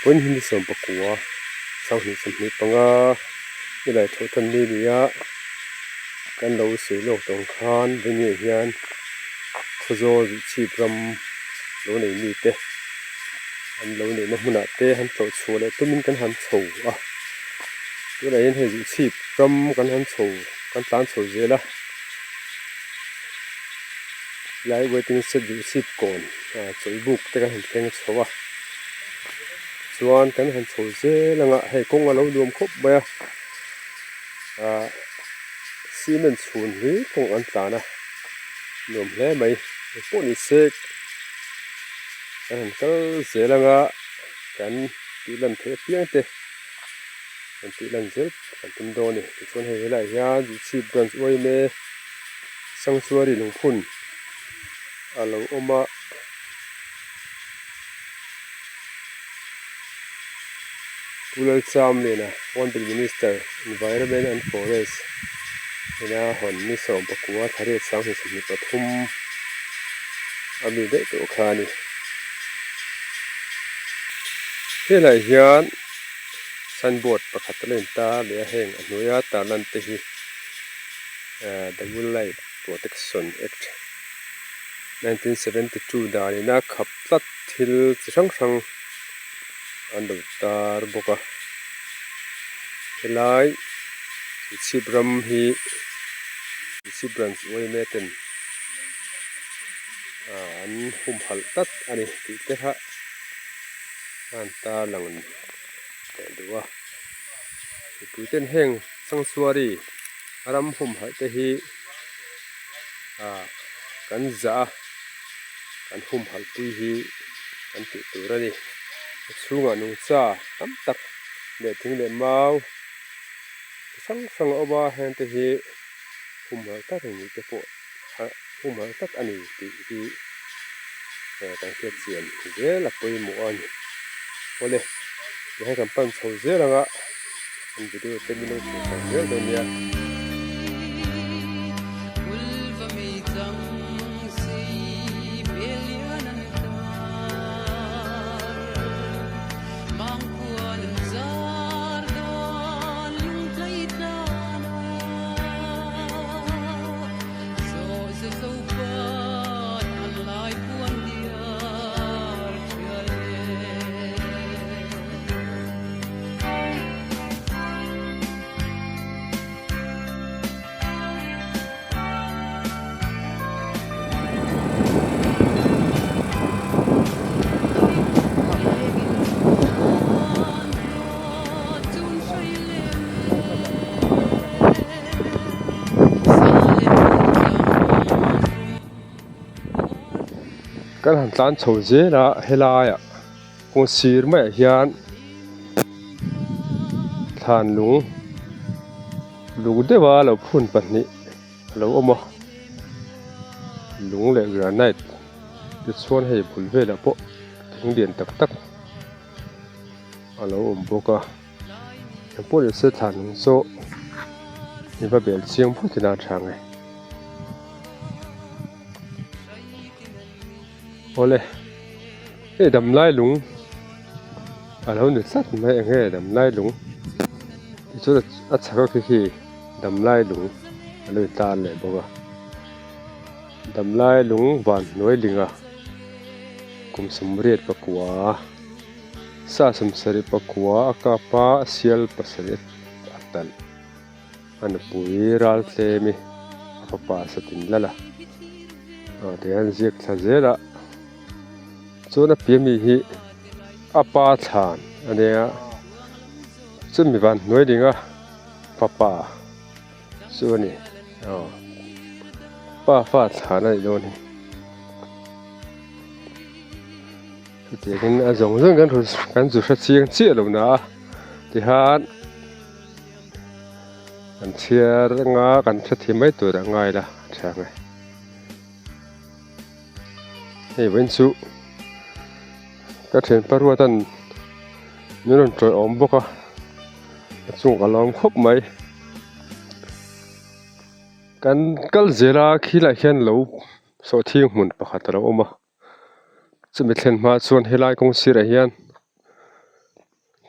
Pun hindi som pakua sang hi sam ni panga ilai thotan ni dia kan lo se lo tong khan veni hian khozo chi pram lo nei ni te an lo nei na huna te han to chule tumin kan han chho a tu lai hen he chi pram kan han chho kan tan chho zela lai waiting set ju chi kon choi buk te kan han teng chhowa chuan kan han chho zelanga hei kong a lo nuam khop mai cement chhun hi kong an tlana nuam hle mai poni sek kan han kal zelanga kan tilan the piang te kan tilan zel kan tum do ni chuan hei helai hian ju chi branch oi me sanctuary lungphun alo oma Pulal Cham Lena, Honorable Minister, Environment and Forest, ina hon ni som pakua thare sang hi simi pathum ami de to khani helai hian signboard pakhat len ta le heng anuya ta lan te hi the Wildlife Protection Act 1972 darina khaptat thil chang chang ando tar boka helai chibram hi chibrans oi meten an hum hal tat ani ti te ha an ta langun te duwa puiten heng sanctuary aram hum hal te hi kan za kan hum hal pui hi kan ti turani chunga nu cha tam tak le thing le mau sang sang oba hen te hi humma ta ni te po humma tak ani ti hi ta ke chian ge la poi mo ani ole he kan pan chho je ranga an video 10 minutes ta ge do nia kan han tlan chho je la helaya ko sir mai hian than lung dewa lo phun pani lo oma lung le granite ti chuan hei phul vela po thing dian tak tak alo boka po le se than so ni ba bel chiang phutina thangai ole dam lai lung alo ni sat mai nge dam lai lung chu a chaka khi dam lai lung alo ta le boga dam lai lung van noi linga kum sumriat pakwa sa samsari pakwa akapa sial pasaret atal an pui ral tlemi apa satin lala de an ziak thazela chuna pmi hi apa than ania chumi van noi dinga papa chuni ป้าฟาดฐานอะไรโดนเดี๋ยวกันอาจงเรื่องกันจุดชัดเชียงเชี่ยลงนะที่ฮาร์ดกันเชียร์งากันชัดที่ไม่ตัวง่ายละใช่ไหมให้เว้นสุก็เห็นปะรัวท่านนี่นั่นจอยอมบกอ่ะส่งกันลองคบไหมกันกัลเจราขี้ไหลเขียนเหลวโซทิ้งหุ่นประคัตเราออกมาจะไม่เห็นมาส่วนเฮลัยกงศิระเฮียน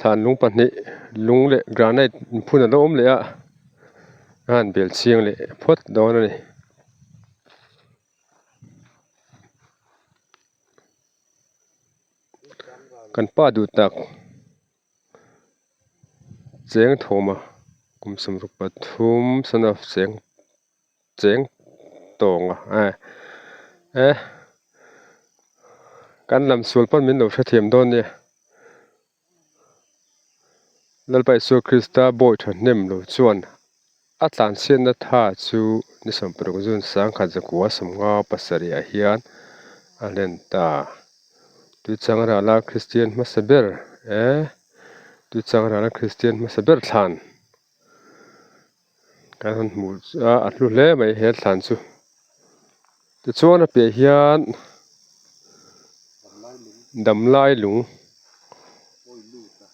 ฐานลุงปันนี้ลุงเละกราไนพูนเราอมเลยอ่ะงานเบียดเชียงเลยพดโดนนี่กันป้าดูตักเสียงโทรมากุมสมรุปทุมสนับเสียงตรงอ่ะกันลำสวนป้อนมินโดชะเทียมโดนเนี่ยแล้วไปสู่คริสตาโบยทันเนมโลชวนอัตลานเซียนนัทาจูนิสมปรกจุนสังขัดจักวาสมงาปัสริอาเฮียนอันเลนตาดูจังราลาคริสเตียนมาสเบอร์ดูจังราลาคริสเตียนมาสเบอร์ทานการหมู่อัดลุเล่ไม่เห็นทานจูดูชวนเปียเฮียนดำลายหลุง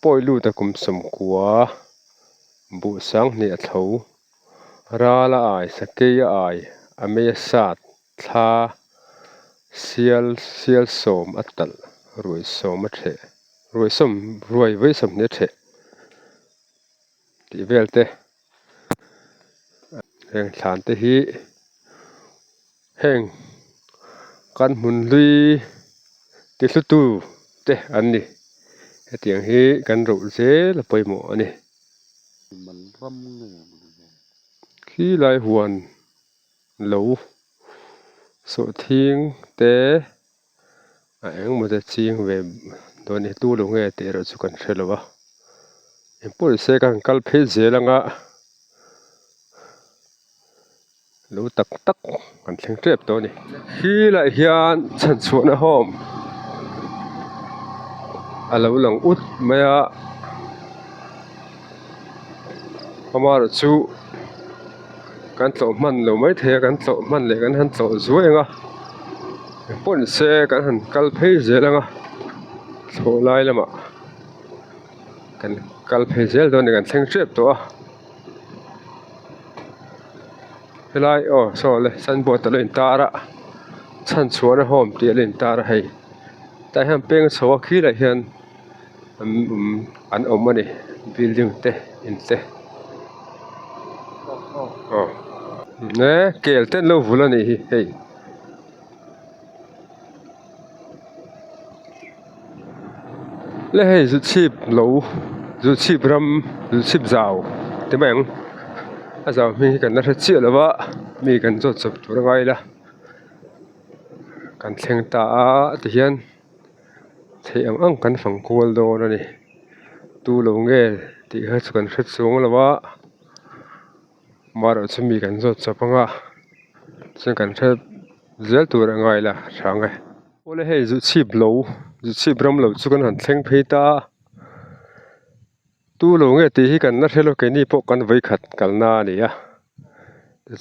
ป่อยลู่ตะกุมสมกัวบุสังเนี่ยเถาราละอายสเกียอายอเมยศาสตร์ทาเซียลสมอัตตลรวยสมเถรวยไว้สมเนี่ยเถที่เวลเตแห่งฐานเตหีแห่งกันมุนลีติสุตูเตอันนี้เตียงฮีกันรูเซละไปหมอนี่มันร่ำเงือขี้ลายหวนเหลวโสทิ้งเตะมันจะชิงเว็บโดนตู้ลงเงเตะเราสุกันเชลวะพอเสกันกัลเพเจลังอ่ะเหลวตักกันเชิงเจ็บตัวนี้ขี้ลายเฮียนฉันชวนหอมเราหลังอุดไม่อะพม่าเราชูกันโตมันเราไม่เทกันโตมันเลยกันหันโตสวยงะปนเสกันหันกัลเพเจลังอ่ะโซไลละมากันกัลเพเจลตัวนี้กันเชิงเจ็บตัวเฮลัยโซเลยฉันบวชตะลินตาระฉันชวนหอมเตียลินตาระให้แต่ห้ามเป่งโซขี้ละเฮียนอันอมมันนี่บิลดิ้งเตอินเตเนี่ยเกลเต้นลูฟุลนี่เฮ้ยแล้วให้จุดชีพโลจุดชีพรำจุดชีพจาวแต่แม่งอาจารย์มีกันนัดเชี่ยแล้ววะมีกันจดจบตัวไงล่ะกันเชียงตาที่เฮียนเที่ยงกันฝังโคลโดนนี่ตู้ลงเงที่เขาสุกันเช็ดสูงแล้ววะมาเราจะมีกันจดจบงะซึ่งกันเช็ดเจลตัวไงล่ะช่างไงโอ้เลยให้จุดชีพโลจุดชีพรำโลสุกันหันเชียงเพตาตู้ลงเงที่ให้กันนัดให้เราแค่นี้พวกกันไว้ขัดกันหน้านี่อ่ะ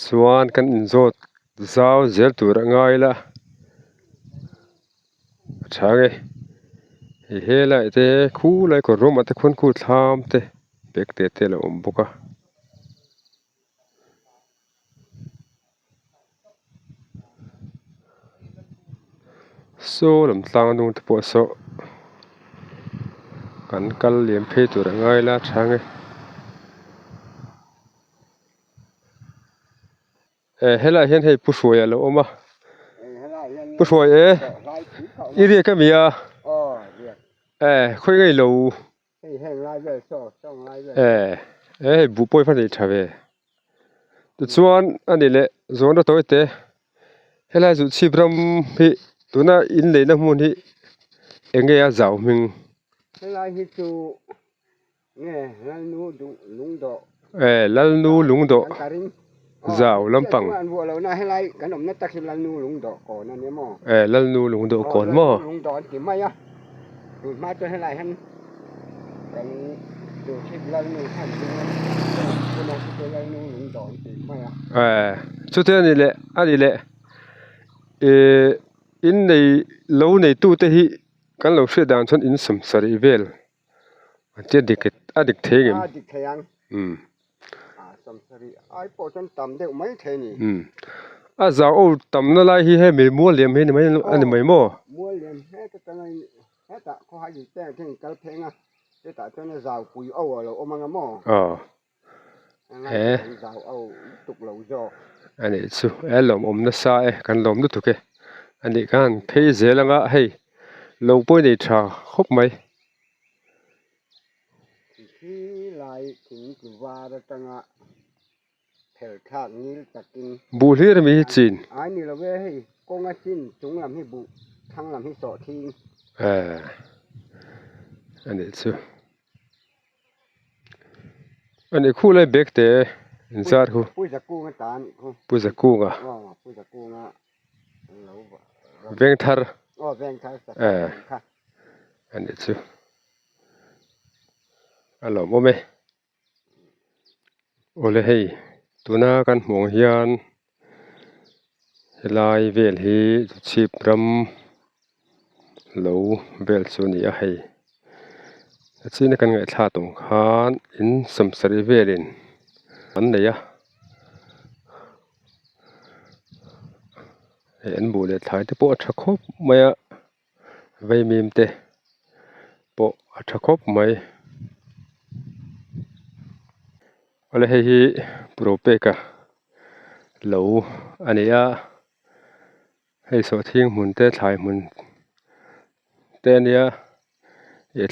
ส่วนกันอินโซดสาวเจลตัวไงล่ะช่างไงเฮลัยเตะคู่เลยก็รู้มาแต่คนคู่ทำเตะเบกเตะเตะละบุกะโซ่ลำตางดูที่ปวดโซ่กันกัลเลียมเพตัวไงล่ะช่างไงเฮลัยเห็นให้ผู้ช่วยแล้วออกมาผู้ช่วยอีเรียกมีอ่ะคุยกันแล้วบุปผาพันธุ์ชาวเอส่วนอันนี้แหละส่วนเราตัวเตะเฮลัยจุดชีพรำพี่ตัวน่ะอินเลยนะมูนี่เอ็งเกียจ้าวมิงเฮลัยฮิจูเนี่ยลัลนูลุงโดลัลนูลุงโด ซาวลำปังอันวัวเราน่าให้ไล่ขนมนัตตะคิลันนูลุงดอกก่อนนั่นเนี่ยหม้อลันนูลุงดอกก่อนหม้อลุงดอกกินไหมอ่ะดูมาจนให้ไล่หั่นกันดูชิบลันนูท่านดูคนนั้นตัวลันนูลุงดอกกินไหมอ่ะสุดท้ายนี่แหละอันนี้แหละอินในโลในตู้เตหิกันเราเสียดานชนอินสมสรีเวลเจ็ดดิกดิกเทงดิกเทงสมสรีไอ้ปอจนต่ำเด็กไม่เทนี่ซาโอต่ำนั่นไรที่ให้มีมัวเหลี่ยมให้ไหมอันนี้ไม่มัวเหลี่ยมให้ก็ตอนนี้ให้ตาเขาให้อยู่แต่ที่กัลเพงอ่ะให้ตาจนซาวปุยเอาเราเอามังหม้อซาวเอาตุกเหลาจ่ออันนี้สุลมนัสายกันลมนุตุกอันนี้กันเพย์เจลังอ่ะให้ลงไปในชาครบไหมที่ไล่ถึงกุวาระตังอ่ะเพลขาดนี้ตะกินบุรีรมีจีนอันนี้เราเว้ให้กงจินจุงลำให้บุทั้งลำให้สอทิ้งอันนี้สุอันนี้คู่เลยเบกเตะอินซาร์คู่ปุ้ยจะกู้กันตานปุ้ยจะกู้งะปุ้ยจะกู้งะเวงทาร์เวงทาร์อันนี้สุอัลโหลโมเมโอเลให้ตัวน่ากันมองเฮียนลายเวลฮีชิบรำโลเวลส่วนนี้ให้ที่นักการเงินชาตงขานอินสมสรีเวลินอันไหนอะเห็นบุเรถ่ายที่ปอชักคบไหมอะไว้มีมเตปอชักคบไหมอะไรให้โปรเปกะเหลาอันนี้อะให้สอดทิ้งหมุนเตะถ่ายหมุนเตะเนี้ย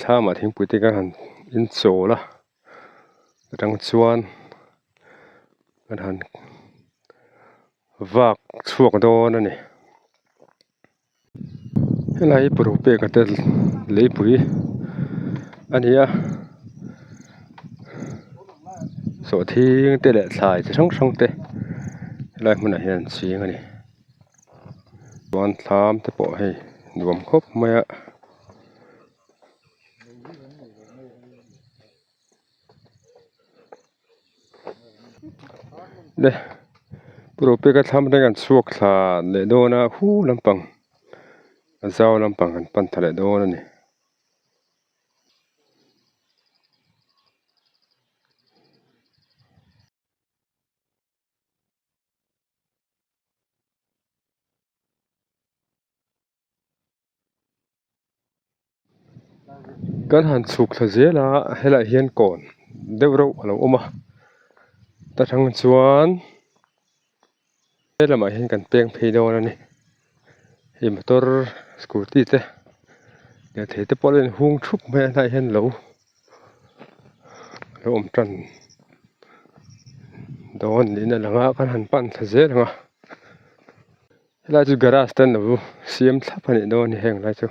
ท่ามาทิ้งปุ๋ยติกันอินโซละดังชวนกันหันวักช่วงโดนนั่นนี่ให้ไล่ปลูกเปกันเตะเลยปุ๋ยอันนี้อะสอดทิ้งเตะแหละถ่ายจะช่องเตะไล่มันเห็นสีกันนี่วันทามจะปล่อยให้รวมครบไหมอะเด้ปลูกเปกันทำได้กันสวกขาเลโดนะหูลำปังเจ้าลำปังกันปันทะเลโดนั่นนี่การหันสุกทะเจละให้ละเฮียนก่อนเดี๋ยวเราเอาออกมาแต่ทางสวนเรามาเห็นกันเปียงเพโดนั่นนี่เห็นมอเตอร์สกูตตี้เต้เดี๋ยวเทตปอลเล่นหุ่งชุบไม่ได้เห็นเราอมจันโดนนี่นั่นแหละการหันปั่นทะเจละเราจะกระไรสตันเราเสียมทับนี่โดนนี่แห้งไรจ้ะ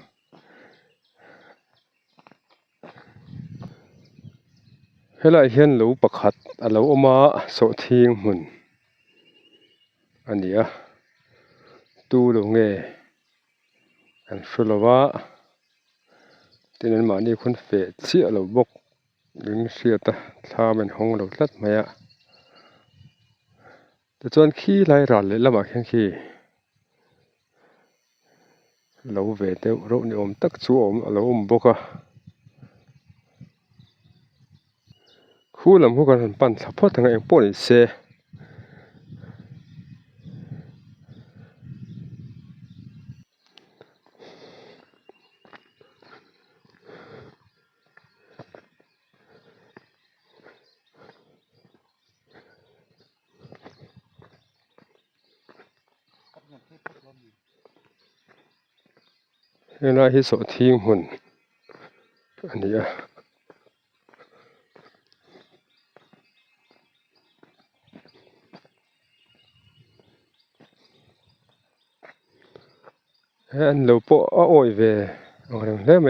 ให้เราเห็นเราประคัดเราเอามาโสทิ้งหมุนอันนี้อะตู้ลงเงยอันสุลวะที่นั่นมานี่คนเฟดเสียเราบกดึงเสียตาทาเป็นห้องเราลัดไหมอะแต่จนขี้ไหลรันเลยละมาแค่ขี้เราเวทเดี๋ยวเราเนี่ยอมตักชัวอมเราอมบกอะคู่ลำคู่กันปั่นสับพอทั้งเองป้อนเสเวลาที่โสทิ้งหุ่นอันนี้อะอันเราปออ้อยเวอะไรได้ไหม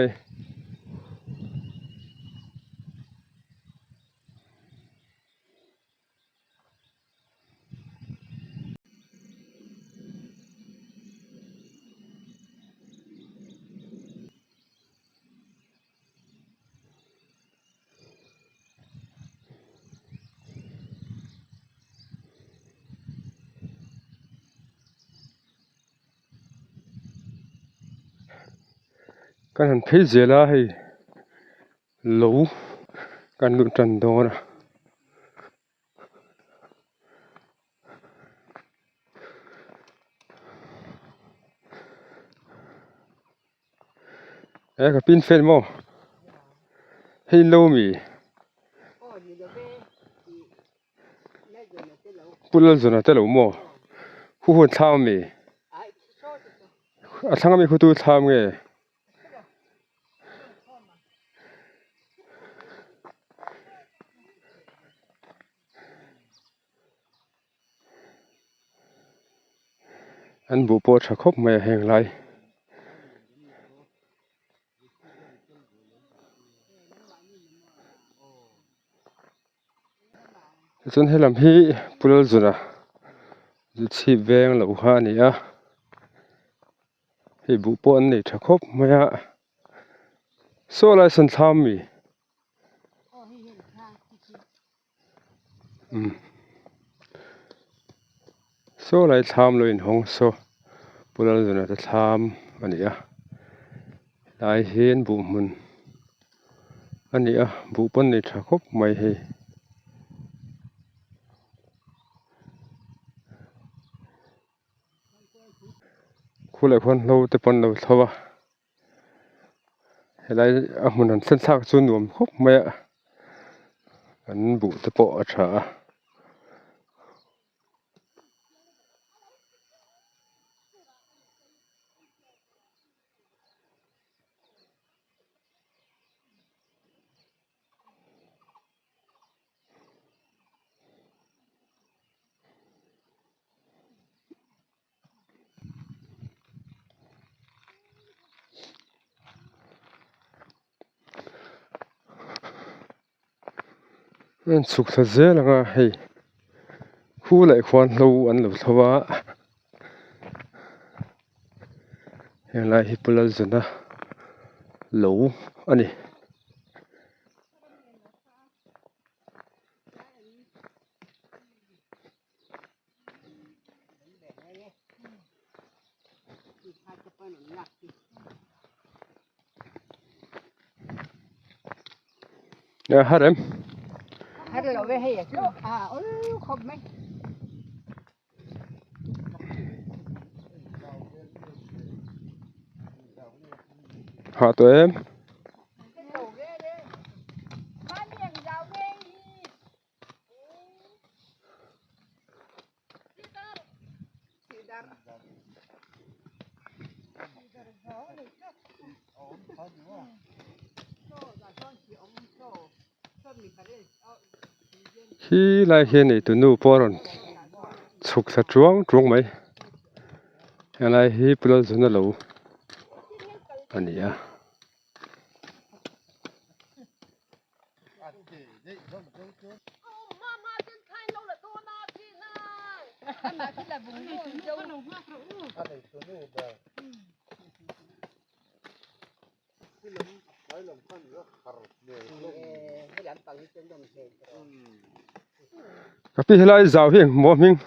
kan han phei zela hei lo kan lu tan do na ka pin fel mo hei lo mi pulal zona te lo mo hu hon tham mi a thanga mi khutu tham nge an bu po tha khop mai heng lai chun helam hi pulal zona zu chi veng lo ha ni a hei bu po an nei tha khop mai a so lai san tham mi so lai tham lo in hong so pulal zona ta tham ani a lai hen bu mun ani a bu pon nei tha khop mai hei khu lại phun lâu tới phun lâu thâu à, lại mình ăn sân sạc chun nuông khóc mẹ, ăn bù tới bỏ trả, nên sụt thật dễ là nghe hay, khu lại phun lâu ăn lâu thâu à, hiện lại hi bùn dân à, lâu anh đi. Nè hát em. Hát là về hay à, không mấy. Hạ tụi em. Khi lại hiện này tụi nu bỏ rồi sụt thật chuông mấy, hiện lại hi bùn dân nó lâu, anh đi à. Tapi helai zau hi mo ming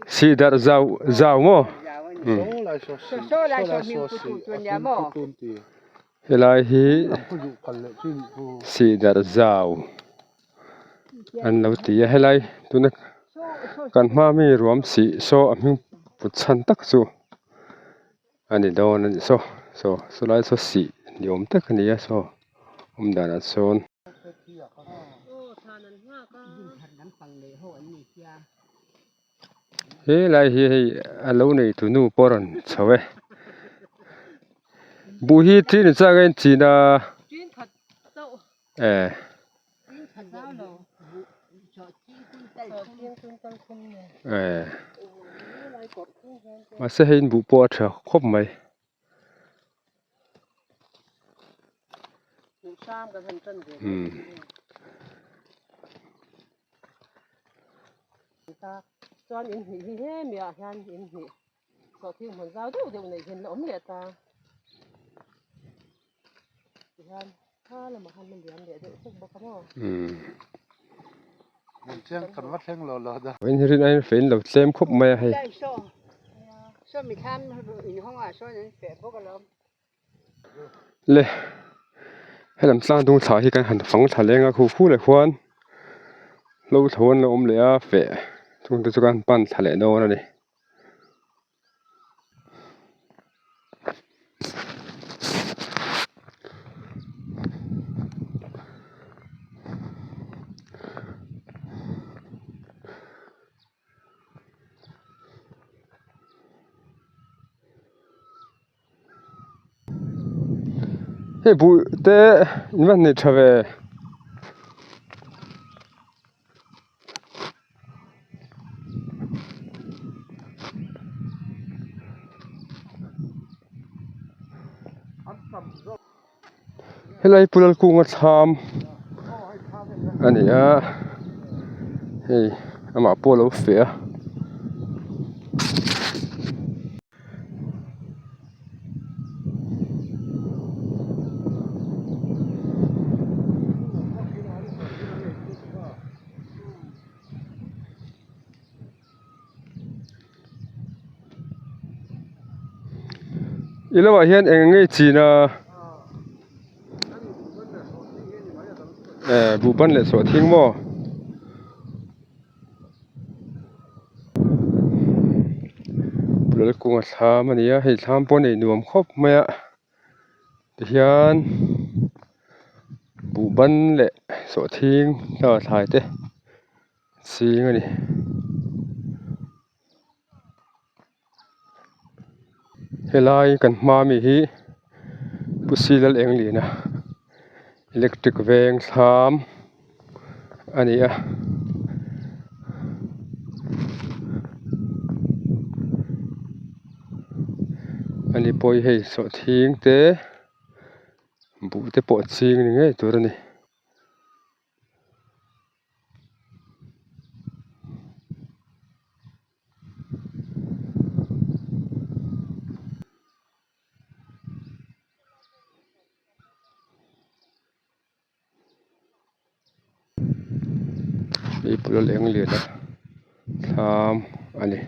si dar zau mo helai hi si dar zau an lo ti helai tunak kan ma mi ruam si so aming put chan tak chu ani don ani so lai so si niom tak ani a so dana son he lai hi alo nei tu nu poran chawe bu hi tin cha gen china mà sẽ hình bu po tha khop mai cho in hi he mi a han in hi so thi mon zau du de nei hin om le ta han ha la ma han men liam de de suk ba ka mo mình xem cần vắt xem lò đó when rin ai fein lo tlem khop mai hay so mi tham in hong a so nen pe bo ka lo เลยให้ลำสร้างตรงสาที่กันหันฝังทะเลงอะคู่เลยควรเราทวนเราอมเลยอะเฟะตรงตัวกันปั้นทะเลโน่นนี่เฮ้ยบุเตนี่มันนี่ทว่าเฮ้ยไรปุลลกูงดทำอันนี้อ่ะเฮ้ยอามาปูเราเฟียอีแล้วว่าเห็นเองไงจีน่ะบุบันเลยสวดทิ้งบ่ปุลลกูงดทำอันนี้ให้ทำปนไอ้หนุ่มครบไหมอ่ะเฮียนบุบันเลยสวดทิ้งก็ถ่ายเต้สิงอันนี้เฮลายกันมามีฮีปุสิลเองลีนะอิเล็กทริกเวงสามอันนี้อ่ะอันนี้ปล่อยให้สดทิ้งเต้บุเต้ปวดสิงนี่ไงตัวนี้อีปุลเองลีนะสามอันนี้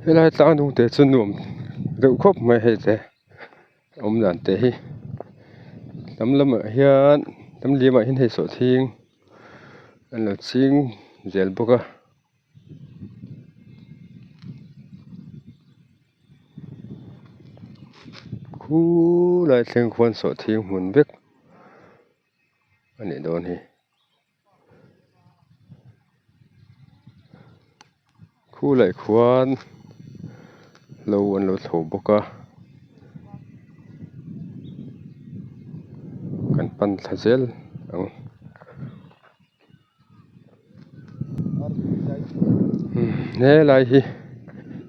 เฮลายตั้งตรงเตะสนุมเดี๋ยวครบไม่ให้เตะอมดันเตะฮีตำละเมเฮียนตำเลียมาเห็นให้สดทิ้งอันละสิงเจลบุกะคู่ลายเสียงควรสดทิ้งหุ่นเบกอันนี้โดนฮีคู่ลายควรเราอันเราถูบุกะกันปันทะเจลเนี่ยลายฮี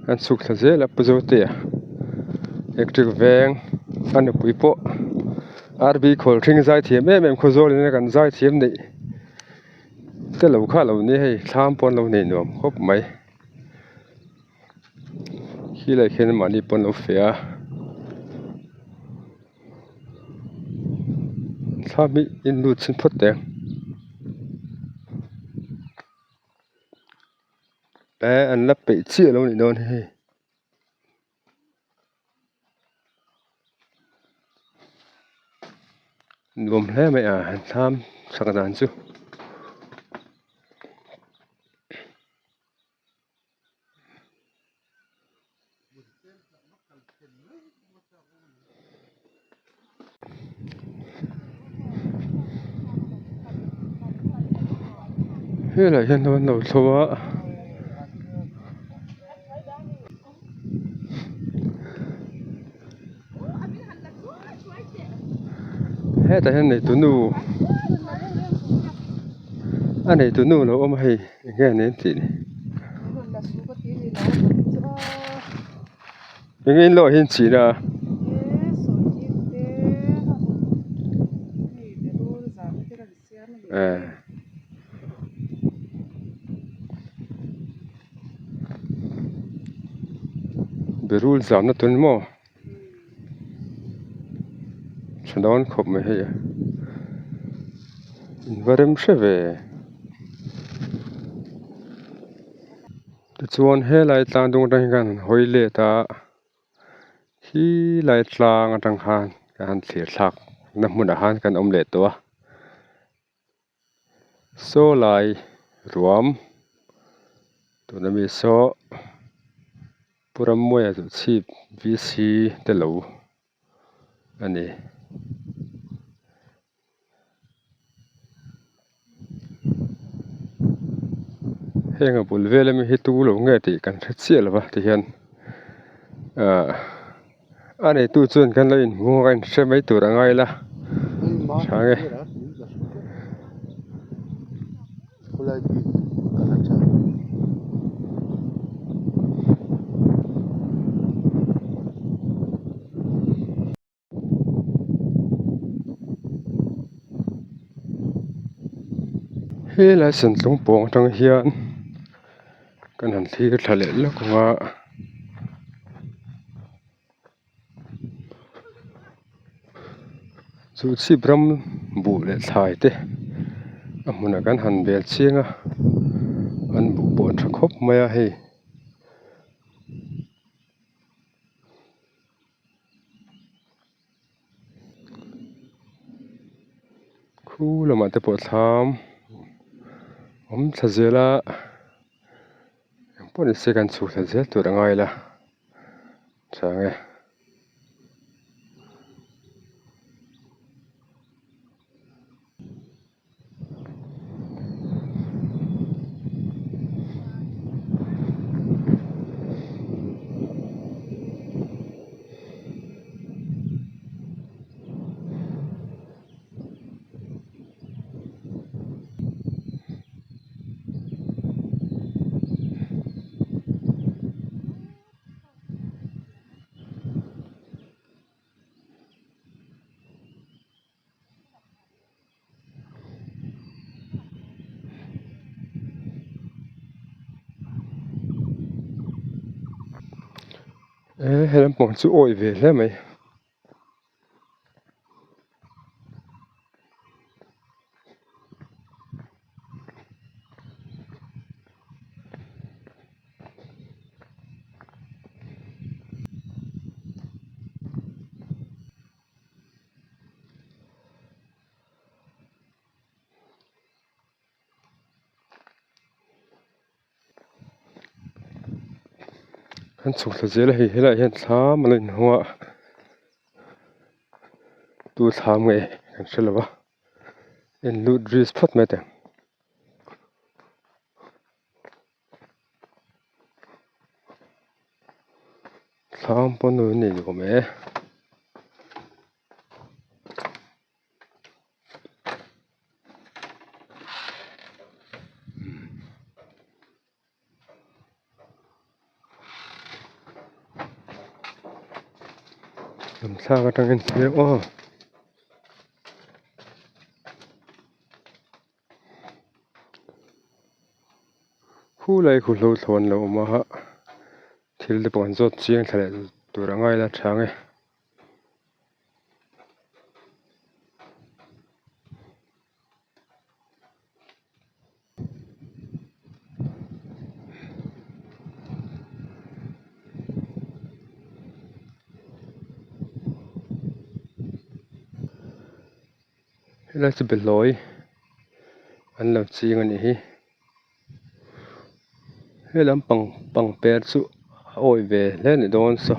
อันสุกทะเจลปะโจเตียเอกตริกแวงอันนี้ปุยโปอาร์บีคอลทิ้งใจเทียมแม่ขโจเลยนะกันใจเทียมนี่แต่เราข้าเรานี่ให้สามปอนเราเนี่ยหนุ่มครบไหมขี้เลยเข็นมานี่ปอนเราเฟียถ้ามีอินดูดสินพดแดงแต่อันละเปเชี่ยเราเนี่ยโดนให้รวมแล้วไม่ทำสักนานจูเฮ้ยอะไรฉันโดนเราชัวเฮ้ยแต่ฉันในตัวนู้อันในตัวนู้เราเอามาให้แค่นี้สิยังไงเราเห็นสีนะ berul zamna tun mo chandon khop me he invarem sheve chuan he lai tlang dung tang kan hoile ta hi lai tlang atang khan kan thlir thak na mun a han kan om le to so lai ruam tuna mi so puram moya chu chip vc te lo ani henga bul vele mi hitu lo nge ti kan thchial wa ti hian ani tu chun kan lein ngo kan semai tur angai la change kulai bi kana cha he la san tlung pong tang hian kan han thlir thlale la konga chu chi bram bu le thlai te amuna kan han bel chinga an bu bon tha khop maya hei khu lama te po thlam om thazela pon se kan chu thazel tur angai la change helam pong chu oi ve hle mai kan chu thazel hi helai hian thlam alin huwa tu thlam nge kan shelawa in lut dris phat me te thlam pon nu ni ko me sa ka tang in se o khu lai khu lo thon lo ma ha thil de pon zot chiang thale tur angai la thange la chu beloi an lo chiang ani hi helam pang per chu oi ve le ni don so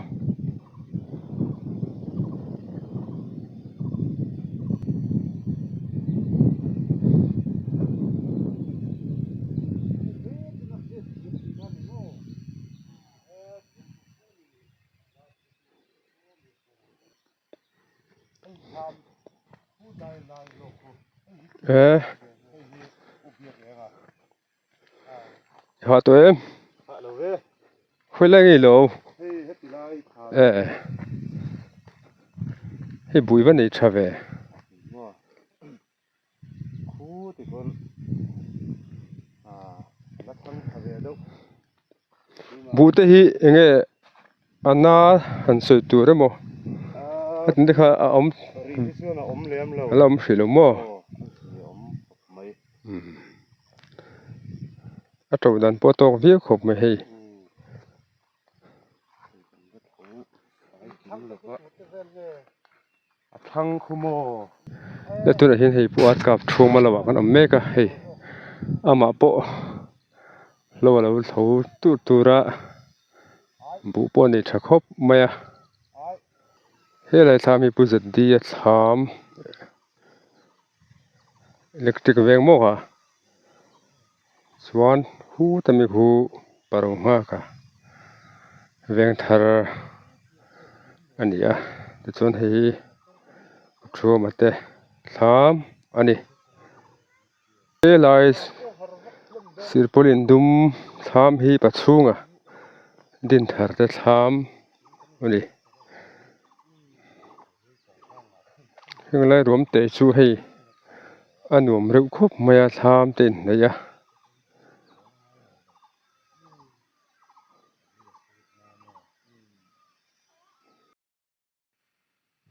họ tụi em khơi lên gì lộ cái bụi vẫn đi trở về bụi thế hi nghe อันน่ะอันสวยตัวเด้อหมออันนี้ค่ะอม รีที่เสื้อน่ะอมเหลี่ยมแล้ว เราสิลงหมอ อมไม่ อะตดันปอตอกเวียขบไม่ให้ ทั้งคุโม แล้วตัวเห็นให้ปวดกับช่วงมาแล้วว่ากันอเมกะให้อามาปอแล้วเราเขาตัวระบุปอนี่ชะคบมาเฮ้ยไรทำให้ผู้จัดดีทำอิเล็กทริกเวงโมกะสวนหูแต่ไม่หูปารมากะเวงทาร์อันนี้แต่ส่วนให้ชัวมาเตะทำอันนี้เฮ้ยไรสิร์ปลินดุมทำให้ปัจจุงดินทาร์เตทำอันนี้เรื่องไรรวมเตะชูให้อันรวมเร็วครบมาทำเต็นนะยะ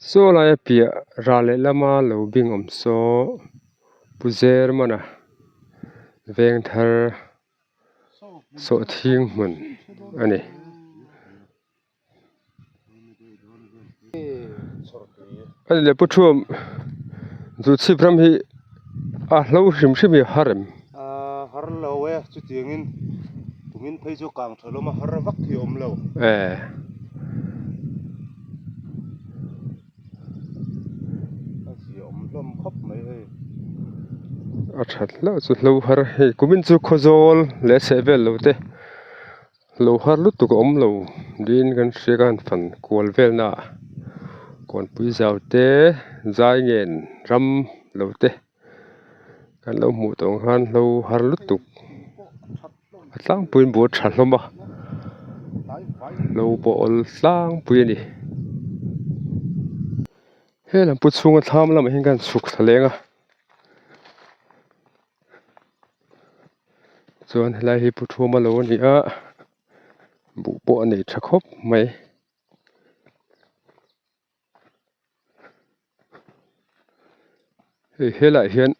โซลายเปียราเลลามาลูบิงโซปุเซอร์มันเวงทาร์โซทิ้งมันอันนี้อันนี้ผู้ชมจุดสิบรำฮีเราชิมฮาร์มฮาร์เราเว้ยจุดยังงินตุงินไปจุกางทะลุมาฮาร์วักที่อมเราอมลมครบไหมเฮ้ยอัดแล้วสุดเราฮาร์ให้กุมินจุกขจรเลสเซเวลเราเตะเราฮาร์ลุตุกอมเราดินกันเสียกันฝันกวลเวลน่ะก่อนปุยเจ้าเตะใจเงินรำเราเตะกันเราหมู่ตรงหันเราฮาร์ลุตุกสร้างปืนบวชฉันลงบ่เราบอลสร้างปืนนี่เฮ้ยหลังปุชุงกันทำแล้วไม่เห็นกันสุกทะเลงส่วนอะไรที่ปุชุงมาแล้วนี่บุปผานี่จะครบไหมเฮ้ยหลายเห็น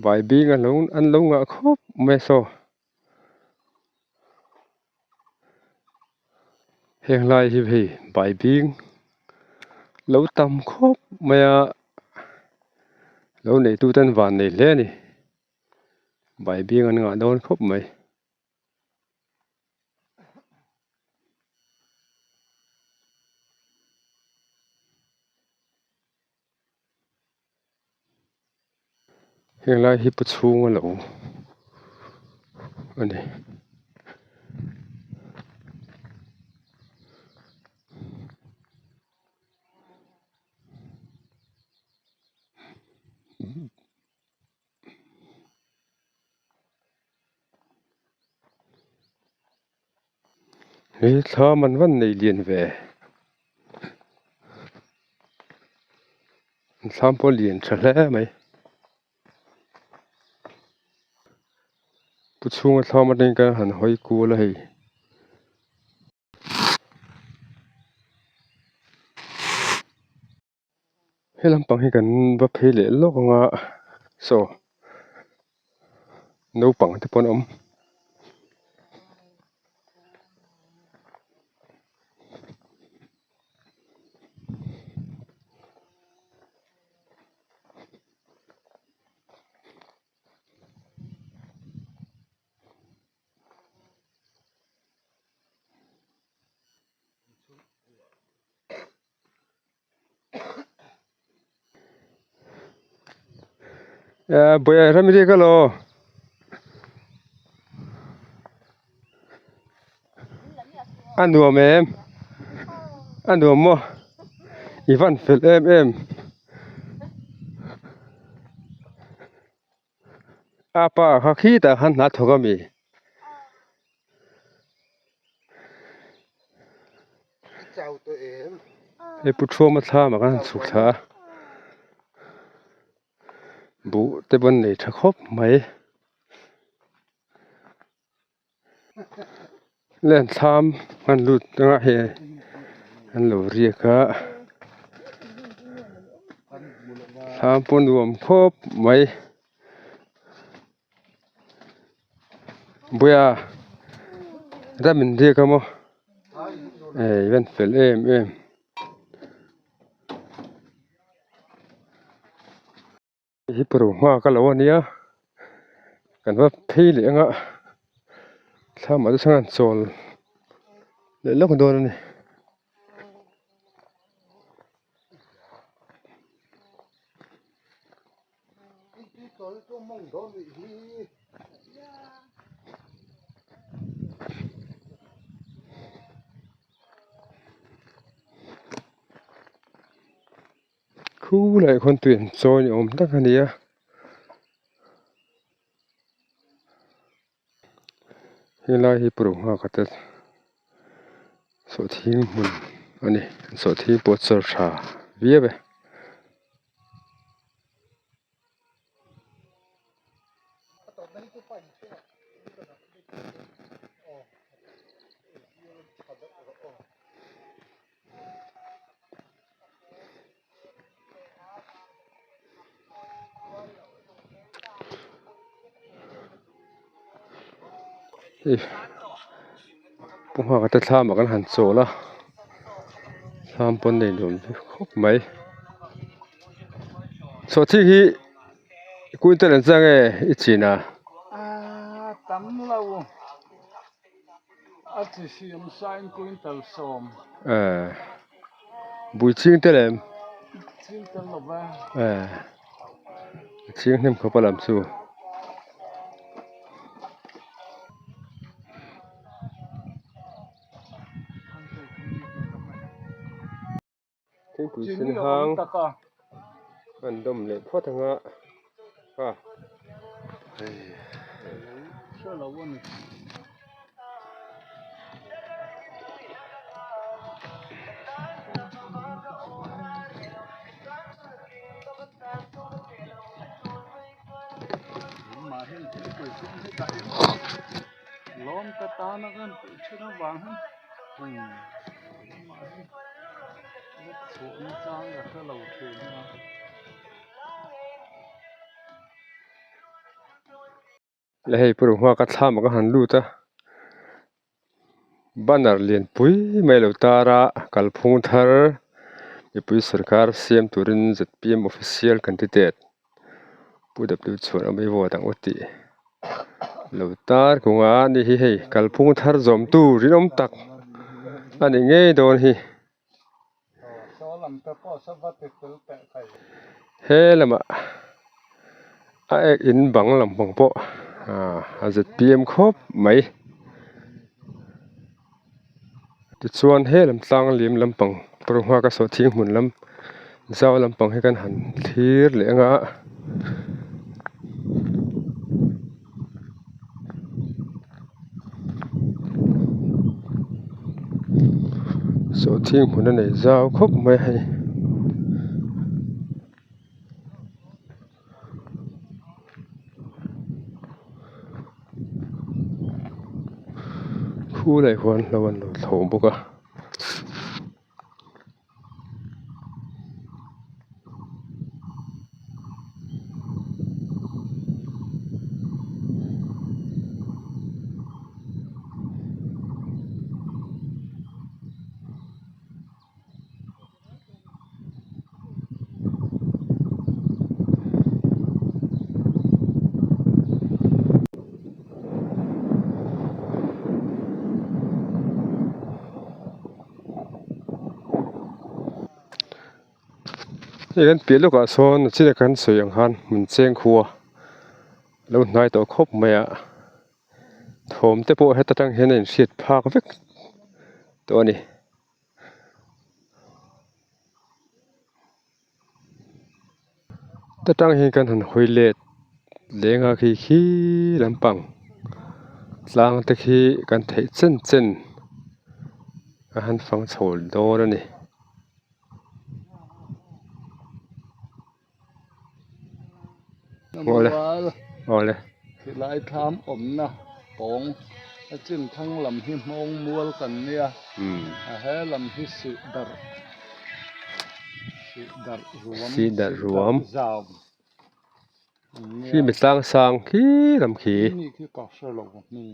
ใบบิงอันลงครบไม่โซเฮียงลายที่พี่ใบบิงแล้วตำครบไม่แล้วในตู้ตันวันนี่เล่นี่ใบบิงอันโดนครบไหมเฮียงลายที่ประชุมกันแล้วอันนี้เฮ้ยถ้ามันวันในเรียนเวสามพอเรียนเฉลยไหมผู้ช่วยทำมันเองกันหันหอยกูเลยให้ลำปังให้กันว่าเพลเลโลกงะโซนูปังที่ปนบ่อยทำไม่ได้ก็รออันดัวแม่อันดัวมั่วอีวันฟิลอาป้าเขาขี้แต่หันหน้าทก็มีเจ้าตัวเองไอ้ผู้ช่วยมาท่ามากันสุขท่าบุแต่บนนี้จะครบไหม เล่นทามมันหลุดนะเฮอันโลเรียกะทามปนรวมครบไหมบุยาได้มันเรียกะมั้งเว้นเฟลเอ็มฮิปโรมาก็แล้ววันนี้กันว่าพี่เหลียงอ่ะถ้ามาจะช่างโซลเลยเลิกกันโดนนี่คู่เลยคนตื่นโซนอยู่อมตั้งคันเดียเฮลาฮิปโรมาก็จะสดที่มันอันนี้สดที่ปวดเสือชาเวียบพวกเขาก็จะทำกันหันโซละทำปนในหลุมครบไหมสดที่กูอินเตอร์เน็ตจังอีจีน่ะตั้มเราอาจจะสิมไซน์กุนเตลซอมบุยชิงเตลมชิงเตลบ้าชิงนิ่มเขาปลามสู้ที่กุยสินหางอันดมเลยพ่อทั้งอ่ะเชื่อเราว่านี่มาเห็นที่กุยสินให้ตายล้อมตานักกันชื่อน้ำหวานมาเห็นโซ่นี่จ้างกับเชื่อเราเชื่อนะแล้วให้ปรุงหัวกัดซ้ำมันก็หันลู่ตาบ้านนักเรียนปุ้ยไม่เหลือตาระกัลพงธารมีปุ้ยสกัดเสียมตุรินจัดพีเอ็ม official candidate ปุ้ยดับดูชวนเอาไปโหวตตั้งอุติเหลือตาคงอ่านนี่ให้กัลพงธารจอมตูรินอมตักอันนี้ไงโดนฮีเฮ้ละมะไอ้อินบังลำบังโปอาจจะพีเอ็มครบไหมจุดส่วนเฮ้ลำตังเหลี่ยมลำปังปรุงหัวกระสอบทิ้งหมุนลำเจ้าลำปังให้กันหันทีเหลียงอ่ะสอบทิ้งหมุนนั่นเองเจ้าครบไหมให้คู่ไหนควรระวังโถมบุกอะนี่กันเปลี่ยนลูกอ่ะโซนที่จะกันสวยอย่างฮันมันเจ้งขัวแล้วนายตัวครบไหมอ่ะโถมแต่พวกให้ตั้งเห็นเสียดพากเวกตัวนี้ตั้งเห็นกันหันหอยเล็ดเลี้ยงอาขี้ลำปังลางตะขี้กันเทเส้นอาหารฟังโฉลโดแล้วนี่โอ้เลยคือลายทามอมนะปอง Achin thang lam hi mong mual kan nia a he lam hi si dar ruam zam khi bị sang khi làm khi ni ki ka sha lo ni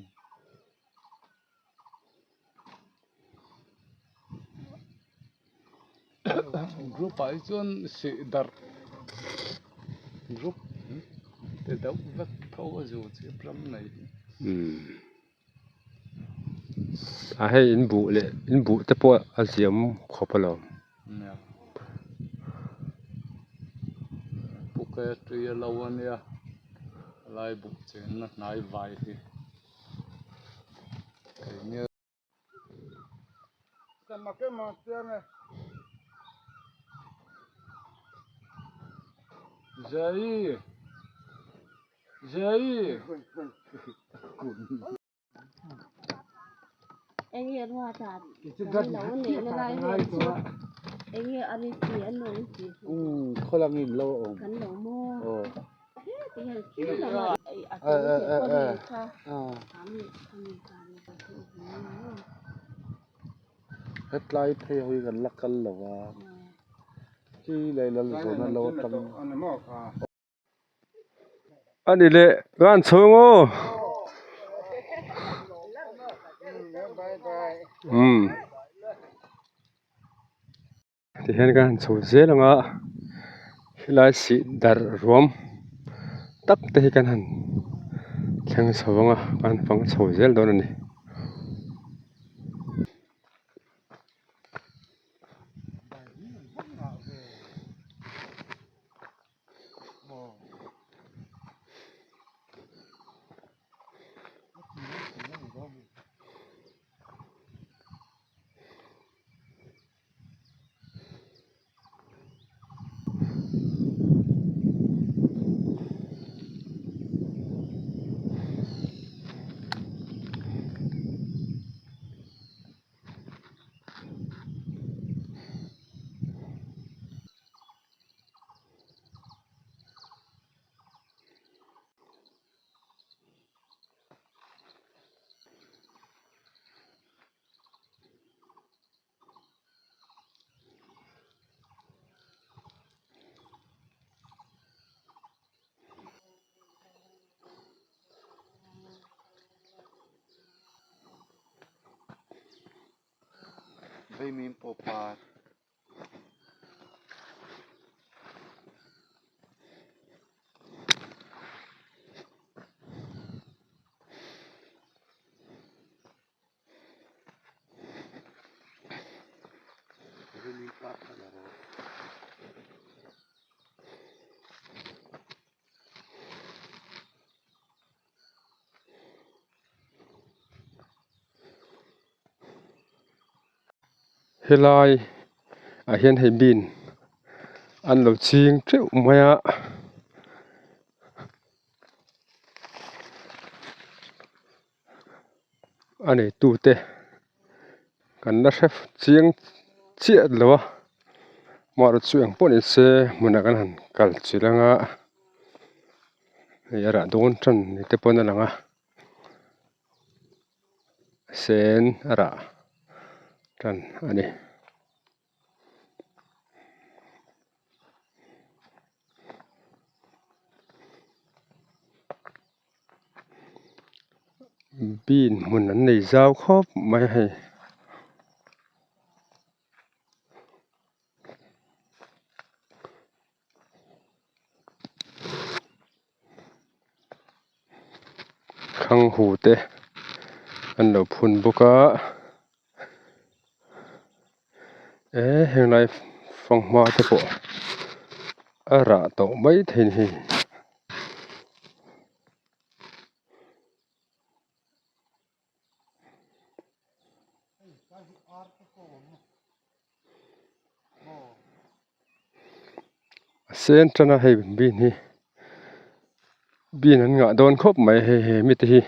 group ai chuan si dar group te dau vak tho zu chi pram nei à hay in bu te po a siam khopalo nè buke tri lo ania lai bu chen na nai vai hi cái nia ta ma ke ma chen Jai anh nghe hoa trà cái lẩu này nó lại hơn chút anh nghe ăn đi chỉ ăn nổi chỉ kholang in lo om cắn lẩu mò cái này chỉ là hết lại thấy hơi gần lắc cân là chi đây là rồi nó lâu tâm anh đi lệ gan sơ ngô thì hiện gan sơ dễ là ngã lại xị dar ruộng tắc tới cái hẳn chẳng sơ ngã gan phăng sơ dễ đó này đây mình po pa helai à hiện hay bin ăn lẩu chiên triệu maya anh ấy tu te cần nó chef chiên chia lẩu mà rồi chuyện bọn ấy sẽ muốn ăn hẳn cả chỉ là ngã giờ ra đón chân thì bọn nó ngã sen ra chân anh ấy bin muốn ăn này rau khóp mày hay khang hủ te ăn lẩu phun bốc á hiện nay phong hoa thế bộ ra tổ mấy thế này sen cho nó hay bin hi bin ăn ngã đòn khóc mày hay mít hi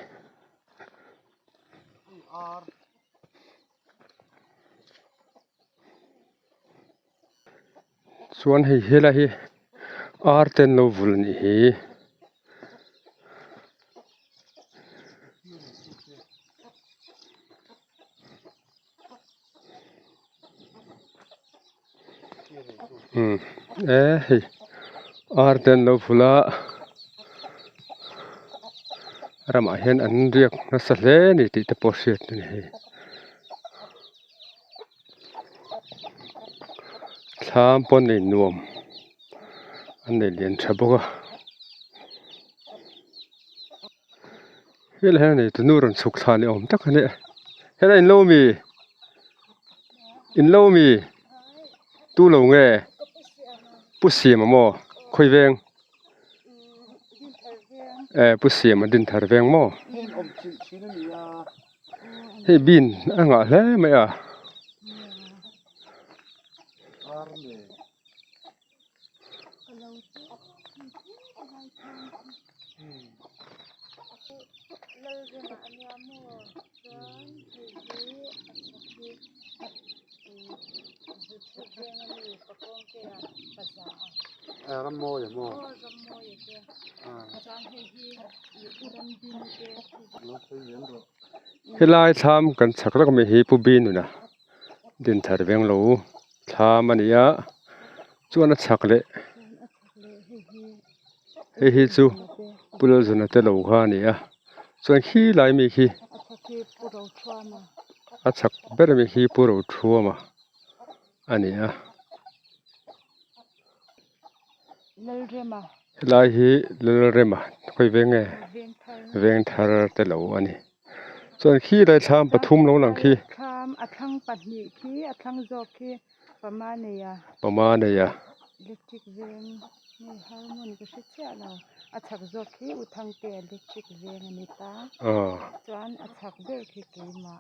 xuân hay là hi arten lâu vun hi hey arden lo phula rama hian an riak na sa hle ni ti te pawh hriat ni hei thlam pawh nei nuam an nei lian tha bawk a helai han nei tu nur an chuk thla ni awm tak ani helai in lo mi tu lo nge pu siam mo khoi veng pu siam din thar veng mo om chi chi na ni ya hei bin anga hle mai a ar ne ram mo ya mo lo sai yen ro helai thlam kan chak lak me hi pu bin nu na din thar veng lo thlam ania chuan a chak le hi chu pul zuna te lo kha ni a chuan hi lai mi hi a chak ber mi hi pu ro thuama ania helai hi lalrema khoi venge veng thar te lo ani chuan khi lai thlam pathum lo lang khi tham athang pahni khi athang jok khi pamane ya electric ven ni harmon ko shitya lo athak jok khi uthang te electric ven ani ta chuan athak ber khi keima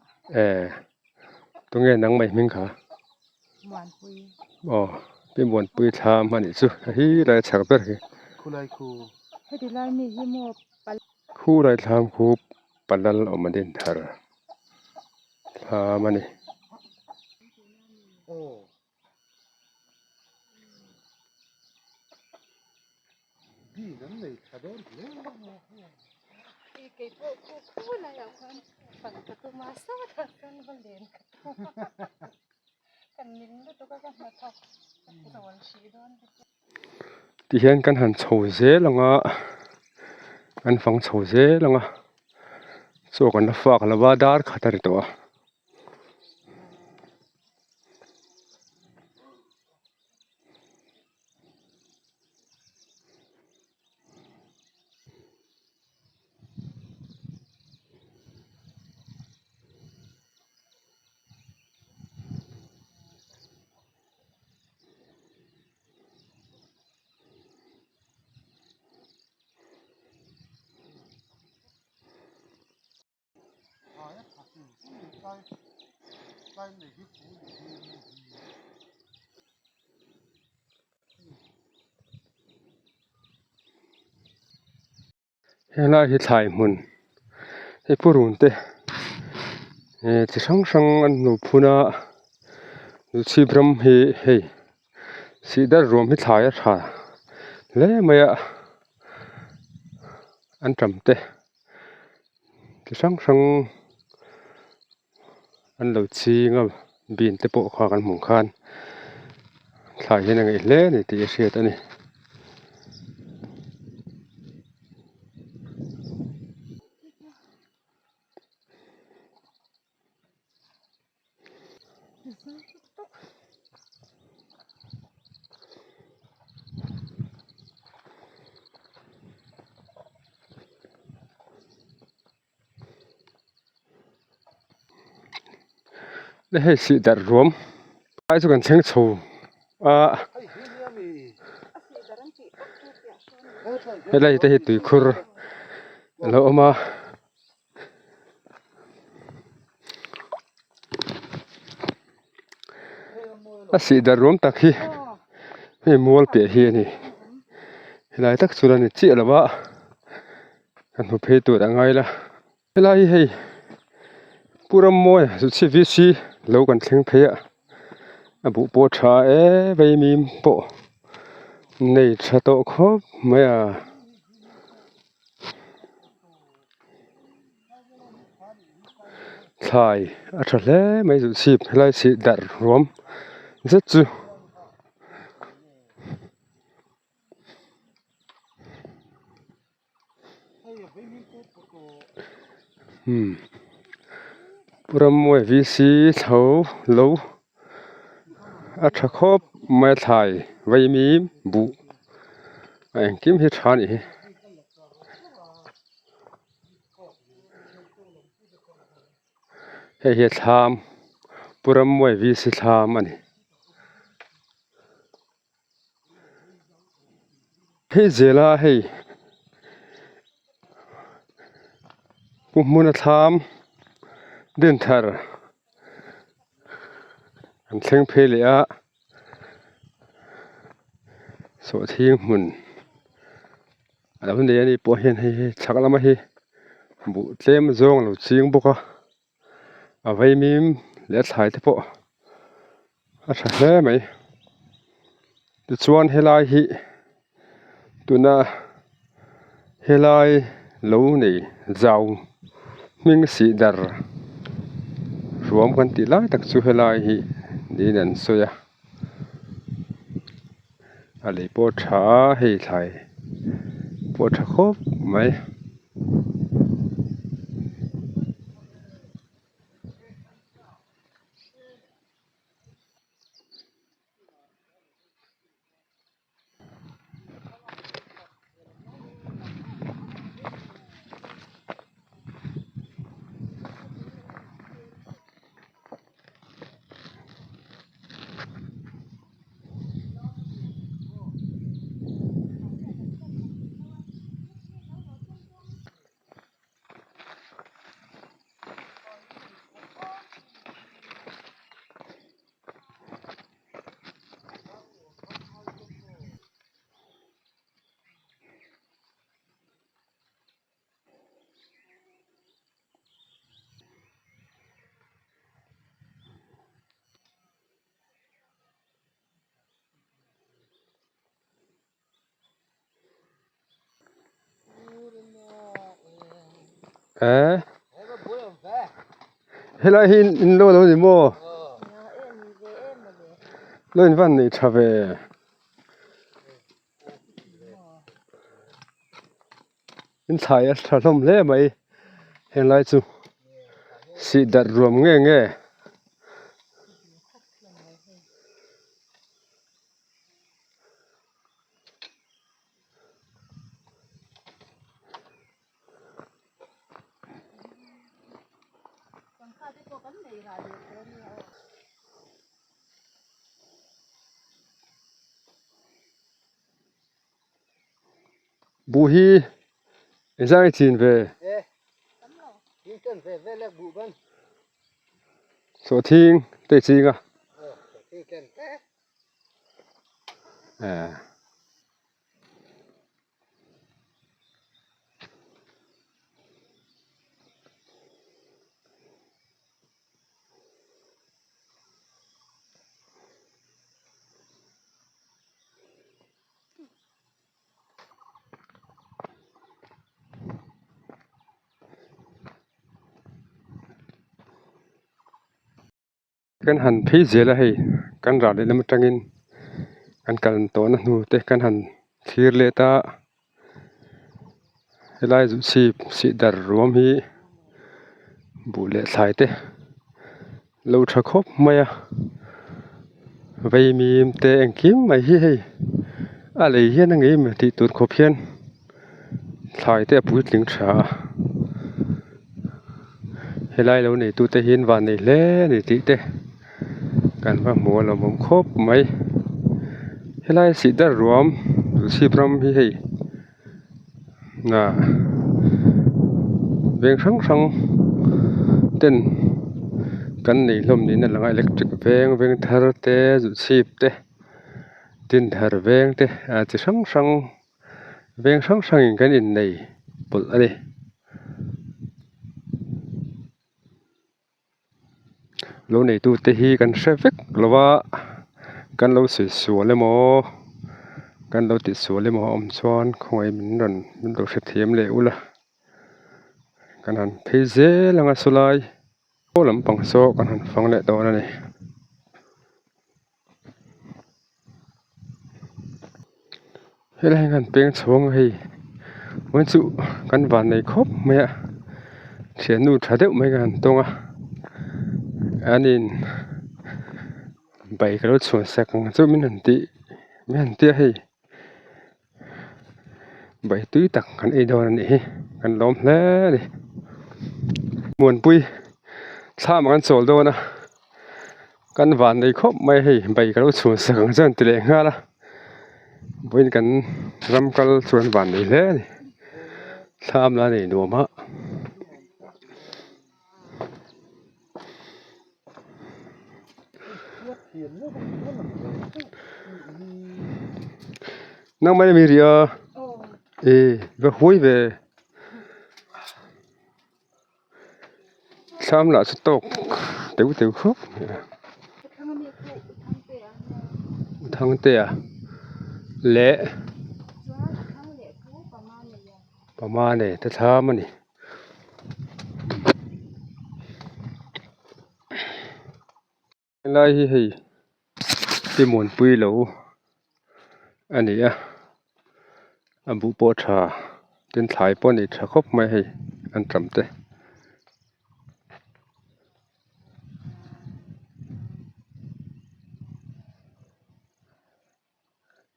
tunge nang mai ming kha muan pui pe muan pui thlam ani chu hi lai chak ber hi khulai khu hedi lai mi hi mo khu lai thlam khu palal omadin thar thlam ani bi nan nei thador le ke ko la ya khan pan ka tu ma sa tha kan balen kan nin lu to ka na thok zawal shi don ti hian kan han chho zelanga an fang chho zelanga so kan la fak lawa dar khatar to helai hi thlai mun he purun te chi sang an nu phuna nu chi bram hi hei si dar rom hi thlai a tha le maya an tam te chi sang an lo chi nga bin te pawh kha kan hmu khan thlai hi na ngai hle ni ti a hriat ani le hei si dar rom ai chu kan cheng chho helai te hi tui khur lo ama si dar rom tak hi hei mual pe hi ani helai tak churan chi lawa kan hu phei tu rangai la helai hei puram moi chu chi vi si lo kan thleng phei a bu po tha vei mim po nei tha to khop mai a thai a tha hle mai chu chi helai si dar rom zet chu ปรมวยวิสีเถาโลอัตคบไม่ถ่ายไว้มีบุไอ้กิมฮิทานี่เฮ็ดถามปรมวยวิสีถามอันนี้ให้เจลาให้ปุมุนถามเดินทางอันเชิงเพลียสวทิ้งมุนแล้ววันนี้ปวดเห็นให้ชักละมาให้บุเต็มจงหลุดจิงบุกเอาไว้มีมเลี้ยถ่ายที่ปะอาจจะเล่ไหมตัวชวนเฮลัยฮีตัวน่ะเฮลัยเหล่านี้เจ้ามิงสีดารรวมกันตีไล่ตักสุเฮลัยฮีดีนั่นสวยอะไรปวดขาให้ถ่ายปวดครบไหมเฮลัยฮีอินโลโลนิโมโลนิวันนี่ชาเวอินถ่ายถล่มเล่ไหมเฮลัยจูสีดัดรวมเงี้ยบูฮีอินใจจีนเวยิงเต้นเวเล็กบุบันโสทิ้งเตะจริงอ่ะตีเต้นกันหันพี่เจละให้กันราดเลยน้ำจังอินกันตัวนั้นหูเตะกันหันทีร์เลต้าเฮลัยจุสีดัดรวมฮีบุเล่สายเตะเราชักคบไหมอ่ะไว้มีเตะอังกิมไม่ให้อะไรเฮียนังเอ็มที่ตุนคบเพียนสายเตะพูดถึงชาเฮลัยเราเนี่ยตัวเตะเห็นวันนี้เล่นี่ติเตะกันว่าหมัวเราผมคบไหมเฮลัยสีดัดรวมสีพร้อมให้น่ะเวียงสังเต้นกันนี่ลมนี่นั่นหลังอิเล็กทริกเวียงทาร์เตะจุดสีเตะดินทาร์เวียงเตะอาจจะสังเวียงสังกันอินในปุลอะไรเราในตัวเตะกันเชฟเฟกหรือว่ากันเราสวยเลยมั้งกันเราติดสวยเลยมั้งอมชวนคงไอ้มันเราเสียเทียมเลยอุละกันหันเพเจลังสุไลโอ้ลำปังโซกันหันฟังเลยตัวนั่นเองเฮ้ยกันเป็นช่วงให้ วันสุกันวันในครบไหมอะเสียนูถ้าเด็กไม่กันตรงอ่ะอันนี้ใบกระโดดสวนสักจุมินันติไม่หันเตี้ยให้ใบตุ้ยตักกันไอดอนนี่กันล้อมแล้วนี่มวนปุยถ้ามันโซลโดนะกันวันในครบไม่ให้ใบกระโดดสวนสักจนติเลงละเป็นกันรำกันสวนวันนี่แล้วนี่ทำแล้วนี่ดูมานั่งไม่ได้มีเรียไปคุยไปทำละสต๊อกเดี๋ยวครับทางเตะเละประมาณนี้ถ้าทำมันนี่อะไรให้ที่หมุนปุยเหลวอันนี้อ่ะอันบุปผาเป็นสายป้อนอีกถ้าครบไม่ให้อันจำเตะ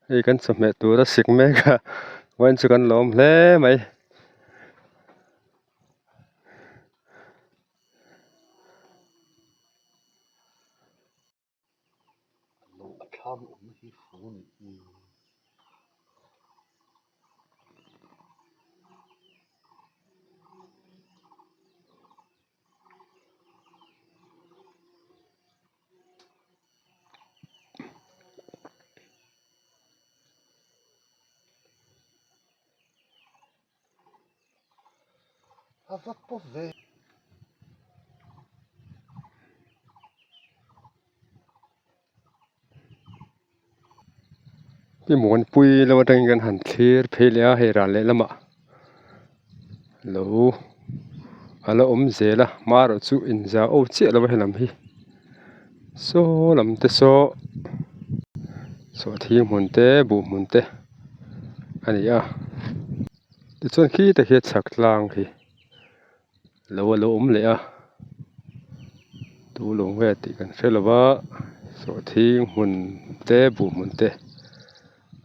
ให้กันสมัยตัวละ10 เมกะวันสุกันล้อมแล้วไหมพี่หมุนปุยแล้วว่าดังกันหันเทียร์เพลียให้ร้านเละละมาแล้วอะไรเสียละมาเราสู้อินซาโอเจี๊ยแล้วไปลำพี่โซ่ลำเตโซ่ที่หมุนเตะบุหมุนเตะอันนี้อ่ะที่ส่วนขี้แต่เฮ็ดสักลางพี่แล้วเลยอ่ะดูลงเวทีกันเสร็จแล้วว่าโซ่ที่หมุนเตะบุหมุนเตะ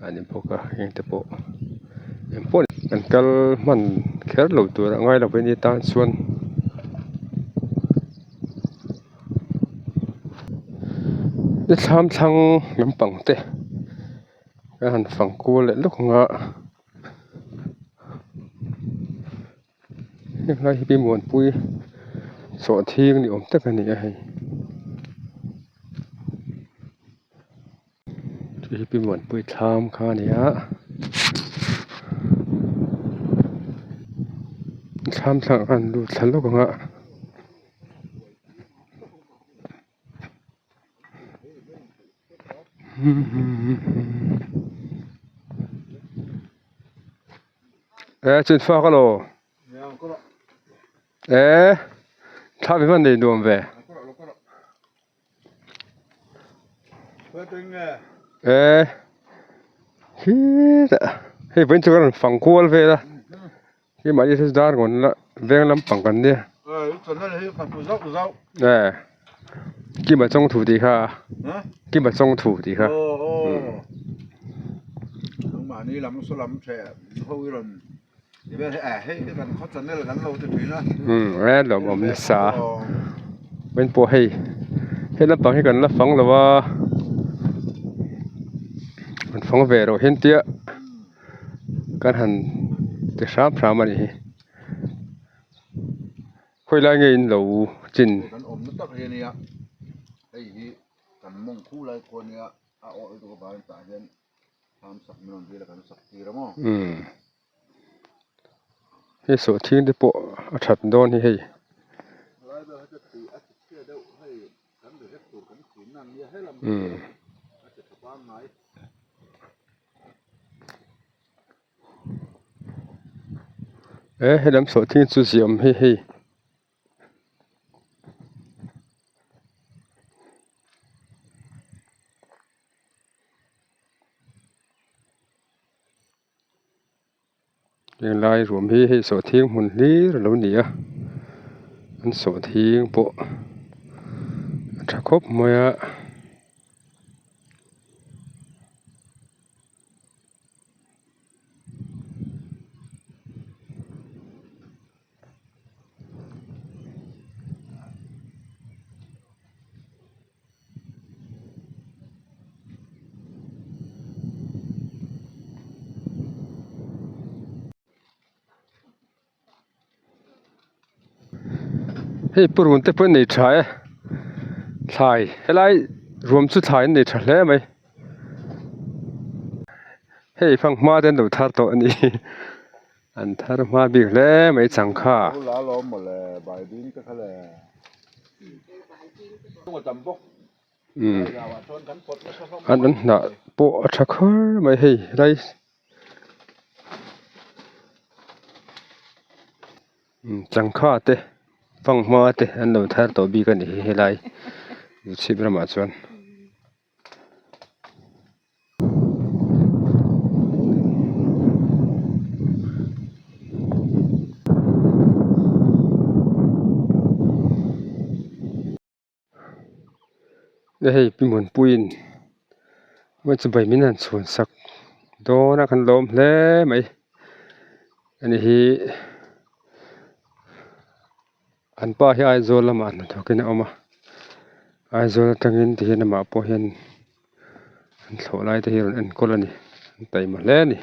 อันนี้พวกยังแต่พวกยังพวกกันกัลมันแค่เราตัวง่ายเราเป็นนิทานส่วนได้ทำทางน้ำปังเตะการฝังกูเลยลูกงะยังไงพี่มวนปุยสอนทีนี่อมตะกันนี่ไงพี่มวนปุยทำข้านี่ฮะทำสั่งกันดูฉันลูกงะจุดฟ้าก็โลถ้าเป็นมันได้ดวงเว้ยฮิตให้เป็นจุดกันฝังกูเว้ยละที่มาที่สุดดาร์ก่อนละเวงลำปังกันเนี่ยส่วนนั้นให้ขับผู้เจ้ากี่มาจงถูดีค่ะกี่มาจงถูดีค่ะมานี่ลำสุลำแฉะเขาวิรันเดี๋ยวให้กันเขาส่วนนั้นกันเราจะถือนะแล้วเราอมนิสาเป็นปัวให้ลำปังให้กันละฟังแล้วว่ามันฟังเวรเห็นเตี้ยการหันจะสามพรามันนี่ค่อยไล่เงินเราจินกันอมนึกตักเรียนเนี่ยไอ้กันมงคู่ไรคนเนี่ยเอาตัวบ้านตายเดินทำสักมันดีแล้วกันสักทีละมั้งให้สวดทิ้งได้ปะถัดโดนให้ให้ลำสวดทิ้งสุดเสียมให้ ยังลายรวมให้โสทิ้งหุ่นนี้แล้วเนี่ยมันโสทิ้งโปะถ้าครบมาให้ปรุงแต่เพิ่นในถ่ายอะไรรวมสุดท้ายในถ่ายแล้วไหมให้ฟังมาเดินดูทาร์โตอันนี้อันทาร์มาบิกแล้วไม่จังค่า รู้ล้าล้อมหมดเลยใบดินก็เขาเลยตัวจำปกยาวชนกันปด อันนั้นน่ะโปะชักไม่ให้ไรจังค่าเตะฟังมาเตะอันดูทาร์โตบิกันนี่ให้ไรอยู่ชิบระมาชวนได้ให้พี่หมุนปุยนว่าจะไปมินันสวนสักโดนักขันลมแล้วไหมอันนี้อันป้าให้ไอโซลมันทุกคนเอามาไอโซลตั้งอินที่นมาพอเห็นอันโซลายที่เห็นอันคนละนี่ไต่มาแล้วนี่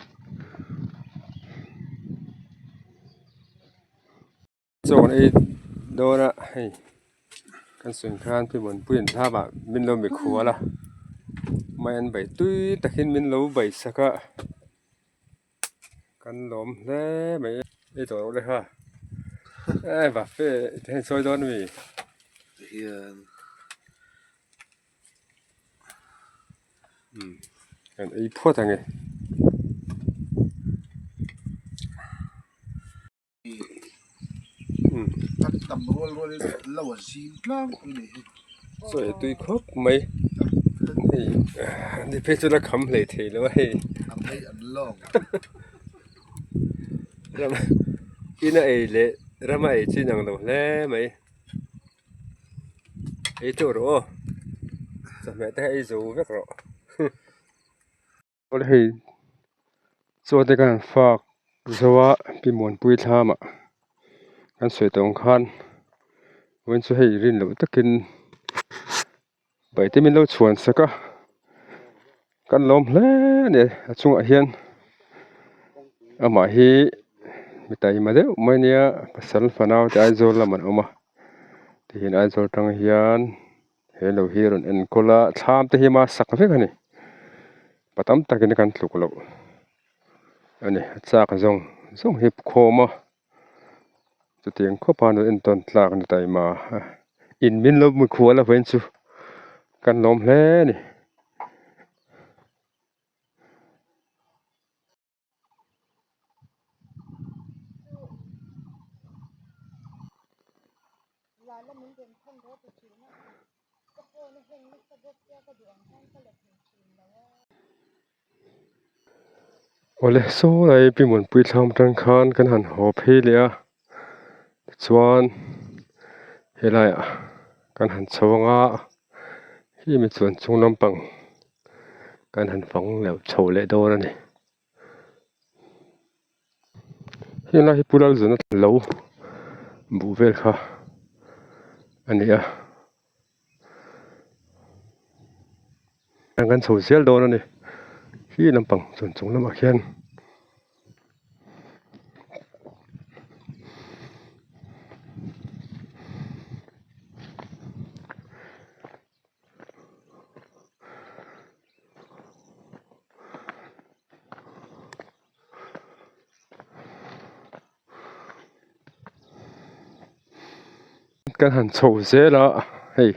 โซนไอโดนะให้กันส่วนข้างพี่หมุนปุยนท่าแบบมินลมไปขัวละไม่อันใบตุ้ยตะเห็นมินลมใบสักกันลมแล้วไหมไอตัวเลยค่ะแบบเฟ่เห็นซอยโดนมีอันไอ้พวกทางไงตัดตำรัวแล้วซีนกลางนี่ สวยตุ้ยครบไหมนี่เพชรละคำเลยทีแล้วไอ้ อันนี้อันล่อง แล้วอินไอ้เละแล้วมาไอ้ที่นั่งตรงแล้วไหมไอ้ตัวรู้จะแม้แต่ไอ้จูไม่กรอก็เลยส่วนในการฝากสวะปีมวนปุยทามะกันสวยตรงคันวันสุดให้รินหรือตะกินไปที่มินเราชวนสักกันลมแล้วเนี่ยช่วงอาเฮียนอามาฮีมิตายมาเด้อไม่เนี่ยภาษาฝรั่งจะไอโซลมันออกมาที่เห็นไอโซลทางเฮียนเห็นเราเฮียนอันคนละชามที่เฮียมาสักเพื่อนนี่ปะตั้มตะกินกันถูกแล้วอันนี้จากส่งฮิปโคมาจะเตียงข้อพานุอินตอนลากในไตมาอินมินลบมือขวาแล้วเพื่อนซูกันลมแล้วนี่โอ้เลยโซ่เลยปีหมุนปุยทำทางคานกันหันหอบเฮียชวนเฮลัยกันหันชวงะที่มีส่วนชงน้ำปังกันหันฝังแล้วโชว์เลโดนั่นนี่เฮลัยปุระจุนัดเหลวบูเวลค่ะอันนี้กันโชว์เซลโดนั่นนี่ที่น้ำปังส่วนชงน้ำมาเขียนกันหันโชว์เสร็จแล้วเฮ้ย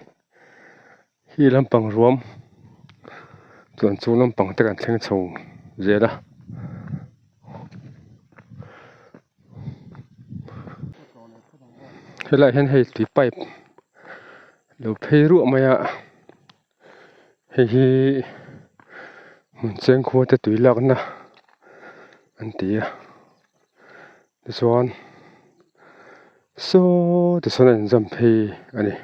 ที่ลำปังรวมส่วนชูลำปังตะกันเชิงโชว์เสร็จแล้วเฮ้ยไรเห็นให้ตีไปเดี๋ยวเพรุ่มายะเฮ้ยมันเชิงขัวจะตุยลักนะอันตี This one so this one is Zampi อันนี้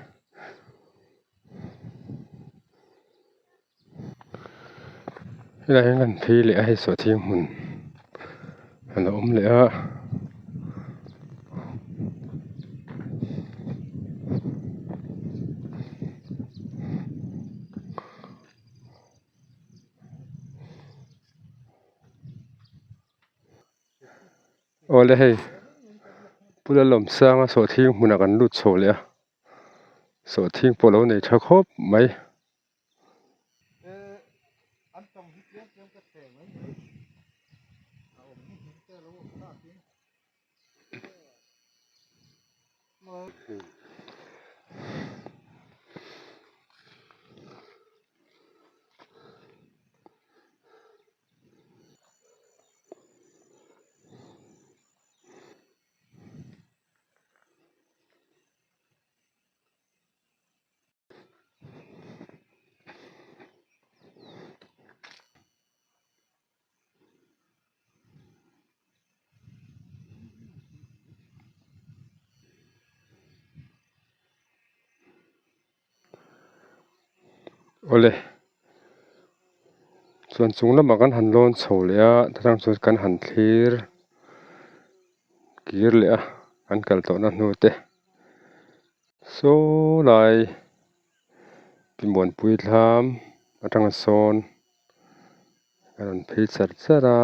อะไรกันพี่เลยให้สวดทิ้งหุ่นฮัลโหลเลยอ่ะโอ้เลยปุระลมสร้างสวดทิ้งหุ่นกันลุดโชเลยอ่ะสวดทิ้งพวกเราในชะครบไหมโอเลยส่วนสูงแล้วมากันหันโลนโฉเลยอ่ะทางส่วนกันหันคลีร์กีร์เลยอ่ะอันกันตัวนั้นโน้ตโซไลปิมวนปุยทามมาทางโซนกันพิษสระ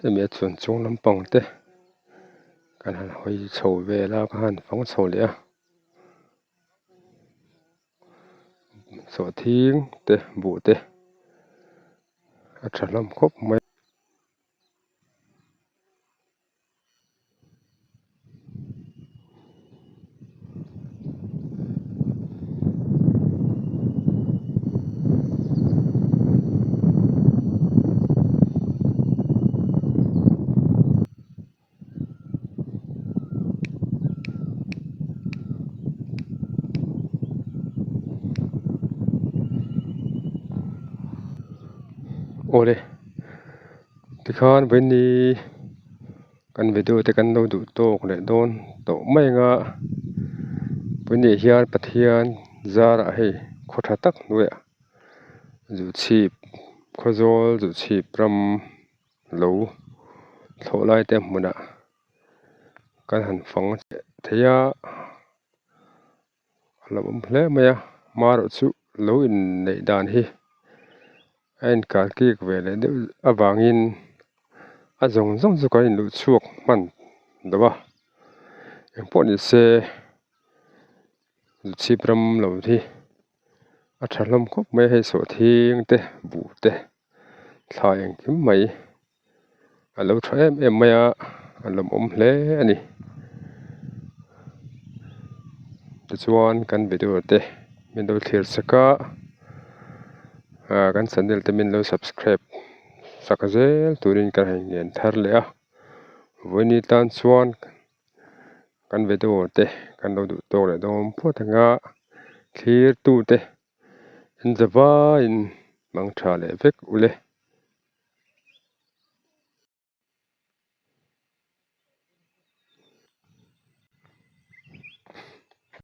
จะมีส่วนสูงลำปองกันหันหอยโฉเวลากันหันฟังโฉเลยอ่ะสวดทิ้งบูอัจฉริยะครบไหมโอ้เลยที่ข้านวันนี้กันวิดีโอแต่กันเราดูโตกันเลยโดนโตไม่งะวันนี้เฮียนปะเทียนจาระให้ขดตักด้วยจุดชีพขจรจุดชีพรำเหลวโถไล่เต็มหมดอ่ะกันหันฟังเทียเราบุ้มเพลย์มามารุสุเหลวอินในด้านที่ไอ้การเกี่ยวกับเรื่องเดี๋ยวอาบางอินอาจงสุกันอินลุชวกมันเดี๋ยวอย่างพวกนี้เสียชีพรำเหล่าที่อัจฉริยะครบไม่ให้สวดทิ้งบูทายอย่างขึ้นไหมเราใช้ไม่เราอมเล่นี่จะชวนกันไปดูมินดูเทียร์สก้ากันสันเดลต์มินดู subscribe สักเจลตัวนี้กันให้เงินทาร์เลยวันนี้ตอนชวนกันไปดูกันดูตัวเลยต้องพูดถึงคลีร์ตัวอินจะว่าอินบางชาเลเฟกอุเล